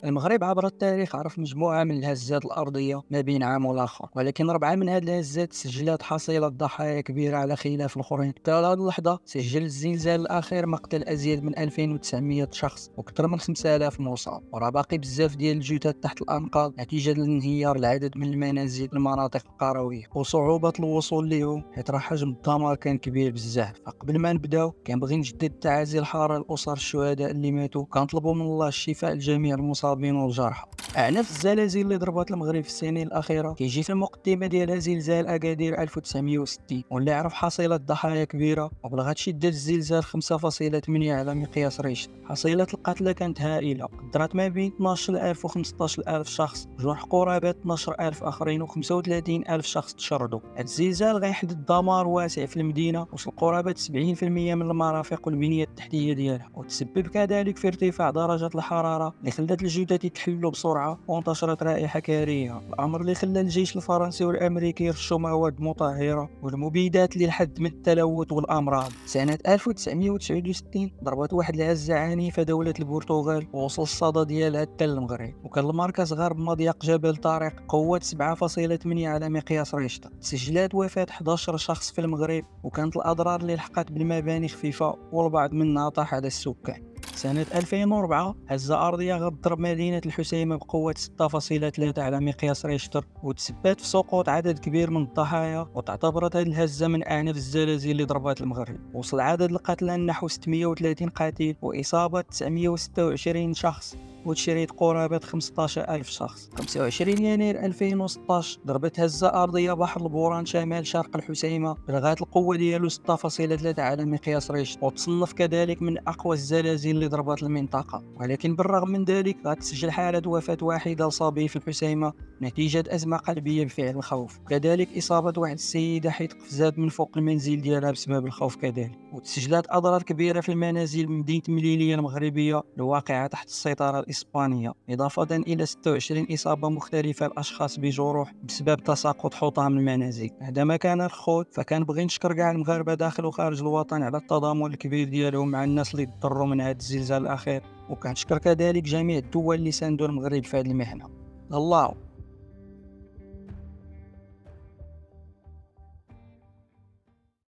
المغرب عبر التاريخ عرف مجموعة من الهزات الأرضية ما بين عام والآخر، ولكن 4 من هذه الهزات سجلت حصيلة ضحايا كبيرة على خلاف الآخرين. حتى هذه اللحظة سجل الزلزال الأخير مقتل أزيد من 2900 شخص وأكثر من 5000 مصاب، وراه باقي بزاف ديال الجثث تحت الأنقاض نتيجة لانهيار العدد من المنازل في المناطق القروية وصعوبة الوصول لهم، حيت راه حجم الدمار كان كبير بزاف. فقبل ما نبداو كنبغي نجدد التعازي الحارة لأسر الشهداء اللي ماتوا، كنطلبوا من الله الشفاء لجميع المصابين والجرحى. أعنف الزلازل اللي ضربت المغرب في السنين الأخيرة كيجي في المقدمة ديالها زلزال أكادير 1960 واللي عرف حصيلة ضحايا كبيرة وبلغت شدة الزلزال 5.8 على مقياس ريشتر. حصيلة القتلى كانت هائلة، قدرت ما بين 12000 و 15000 شخص، جرح قرابة 12000 آخرين و35000 شخص تشردوا. هاد الزلزال غيحدث دمار واسع في المدينة، وصل قرابة 70% من المرافق والبنية التحتية ديالها، وتسبب كذلك في ارتفاع درجة الحرارة اللي خلت الجثث يتحللوا بسرعة وانتشرت رائحة كارهة، الأمر اللي خلى الجيش الفرنسي والأمريكي يرشوا مواد مطهرة والمبيدات للحد من التلوث والأمراض. سنة 1969 ضربت واحد الهزة عنيفة دولة البرتغال ووصل الصدى ديالها حتى للمغرب، وكان المركز غرب مضيق جبل طارق قوة 7.8 على مقياس ريشتر. سجلت وفاة 11 شخص في المغرب، وكانت الأضرار اللي لحقت بالمباني خفيفة والبعض منها طاح على السكان. سنة 2004 هزة أرضية غتضرب مدينة الحسيمة بقوة 6.3 على مقياس ريشتر وتسببت في سقوط عدد كبير من الضحايا، وتعتبرت هذه الهزة من أعنف الزلازل اللي ضربت المغرب. وصل عدد القتلى نحو 630 قتيل وإصابة 926 شخص وتشريد قرابة 15000 شخص. 25 يناير 2016 ضربت هزة أرضية بحر البوران شمال شرق الحسيمة بلغت القوة ديالو 6.3 على مقياس ريشتر، وتصنف كذلك من أقوى الزلازل اللي ضربت المنطقة. ولكن بالرغم من ذلك غتسجل حالة وفاة واحدة لصبي في الحسيمة نتيجة أزمة قلبية بفعل الخوف، كذلك إصابة واحد السيدة حيث قفزات من فوق المنزل ديالها بسبب الخوف كذلك. وتسجلت أضرار كبيرة في المنازل بمدينة مليلية المغربية الواقعة تحت السيطرة الإسبانية، إضافة إلى 26 إصابة مختلفة لأشخاص بجروح بسبب تساقط حطام المنازل. هذا ما كان الخوت، فكنبغي نشكر كاع المغاربة داخل وخارج الوطن على التضامن الكبير ديالهم مع الناس اللي تضروا من هذا الزلزال الأخير، وكنشكر كذلك جميع الدول اللي ساندوا المغرب في هذه المحنة. الله